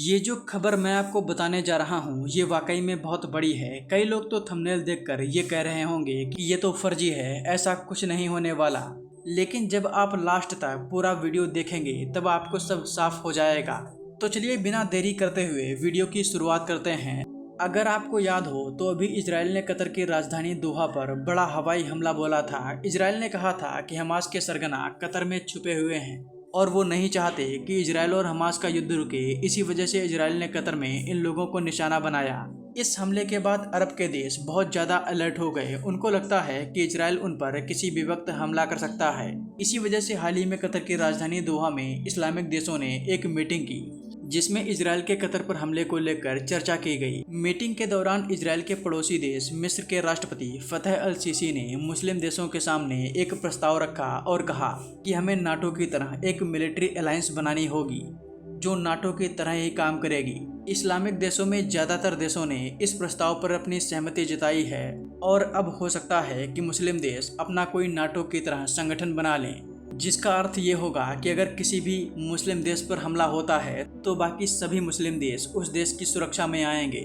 ये जो खबर मैं आपको बताने जा रहा हूँ ये वाकई में बहुत बड़ी है। कई लोग तो थंबनेल देखकर ये कह रहे होंगे कि ये तो फर्जी है, ऐसा कुछ नहीं होने वाला। लेकिन जब आप लास्ट तक पूरा वीडियो देखेंगे तब आपको सब साफ हो जाएगा। तो चलिए बिना देरी करते हुए वीडियो की शुरुआत करते हैं। अगर आपको याद हो तो अभी इजराइल ने कतर की राजधानी दोहा पर बड़ा हवाई हमला बोला था। इजराइल ने कहा था कि हमास के सरगना कतर में छुपे हुए हैं और वो नहीं चाहते कि इजराइल और हमास का युद्ध रुके। इसी वजह से इजराइल ने कतर में इन लोगों को निशाना बनाया। इस हमले के बाद अरब के देश बहुत ज्यादा अलर्ट हो गए। उनको लगता है कि इजराइल उन पर किसी भी वक्त हमला कर सकता है। इसी वजह से हाल ही में कतर की राजधानी दोहा में इस्लामिक देशों ने एक मीटिंग की जिसमें इजराइल के कतर पर हमले को लेकर चर्चा की गई। मीटिंग के दौरान इजराइल के पड़ोसी देश मिस्र के राष्ट्रपति फतह अल सीसी ने मुस्लिम देशों के सामने एक प्रस्ताव रखा और कहा कि हमें नाटो की तरह एक मिलिट्री अलायंस बनानी होगी जो नाटो की तरह ही काम करेगी। इस्लामिक देशों में ज्यादातर देशों ने इस प्रस्ताव पर अपनी सहमति जताई है और अब हो सकता है कि मुस्लिम देश अपना कोई नाटो की तरह संगठन बना लें, जिसका अर्थ ये होगा कि अगर किसी भी मुस्लिम देश पर हमला होता है तो बाकी सभी मुस्लिम देश उस देश की सुरक्षा में आएंगे।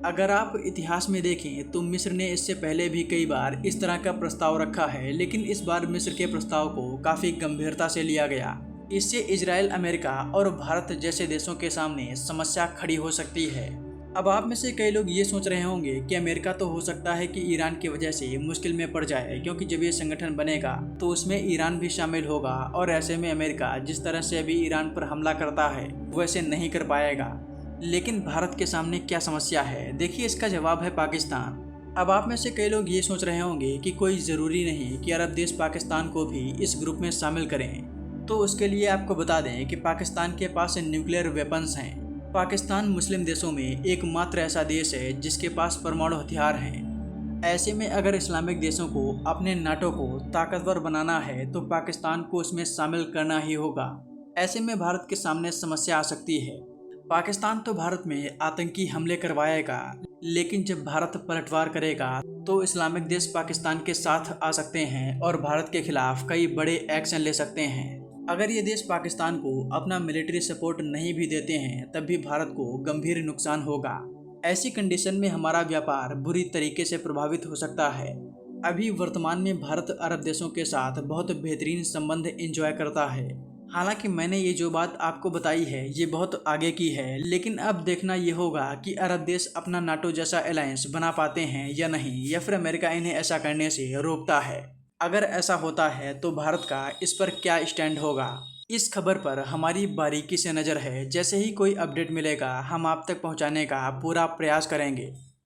अगर आप इतिहास में देखें तो मिस्र ने इससे पहले भी कई बार इस तरह का प्रस्ताव रखा है, लेकिन इस बार मिस्र के प्रस्ताव को काफ़ी गंभीरता से लिया गया। इससे इजराइल, अमेरिका और भारत जैसे देशों के सामने समस्या खड़ी हो सकती है। अब आप में से कई लोग ये सोच रहे होंगे कि अमेरिका तो हो सकता है कि ईरान की वजह से मुश्किल में पड़ जाए, क्योंकि जब ये संगठन बनेगा तो उसमें ईरान भी शामिल होगा और ऐसे में अमेरिका जिस तरह से अभी ईरान पर हमला करता है वैसे नहीं कर पाएगा। लेकिन भारत के सामने क्या समस्या है? देखिए, इसका जवाब है पाकिस्तान। अब आप में से कई लोग ये सोच रहे होंगे कि कोई ज़रूरी नहीं कि अरब देश पाकिस्तान को भी इस ग्रुप में शामिल करें, तो उसके लिए आपको बता दें कि पाकिस्तान के पास न्यूक्लियर वेपन्स हैं। पाकिस्तान मुस्लिम देशों में एकमात्र ऐसा देश है जिसके पास परमाणु हथियार हैं। ऐसे में अगर इस्लामिक देशों को अपने नाटो को ताकतवर बनाना है तो पाकिस्तान को उसमें शामिल करना ही होगा। ऐसे में भारत के सामने समस्या आ सकती है। पाकिस्तान तो भारत में आतंकी हमले करवाएगा, लेकिन जब भारत पलटवार करेगा तो इस्लामिक देश पाकिस्तान के साथ आ सकते हैं और भारत के खिलाफ कई बड़े एक्शन ले सकते हैं। अगर ये देश पाकिस्तान को अपना मिलिट्री सपोर्ट नहीं भी देते हैं तब भी भारत को गंभीर नुकसान होगा। ऐसी कंडीशन में हमारा व्यापार बुरी तरीके से प्रभावित हो सकता है। अभी वर्तमान में भारत अरब देशों के साथ बहुत बेहतरीन संबंध एंजॉय करता है। हालांकि मैंने ये जो बात आपको बताई है ये बहुत आगे की है, लेकिन अब देखना ये होगा कि अरब देश अपना नाटो जैसा अलायंस बना पाते हैं या नहीं, या फिर अमेरिका इन्हें ऐसा करने से रोकता है। अगर ऐसा होता है तो भारत का इस पर क्या स्टैंड होगा? इस खबर पर हमारी बारीकी से नज़र है। जैसे ही कोई अपडेट मिलेगा हम आप तक पहुंचाने का पूरा प्रयास करेंगे।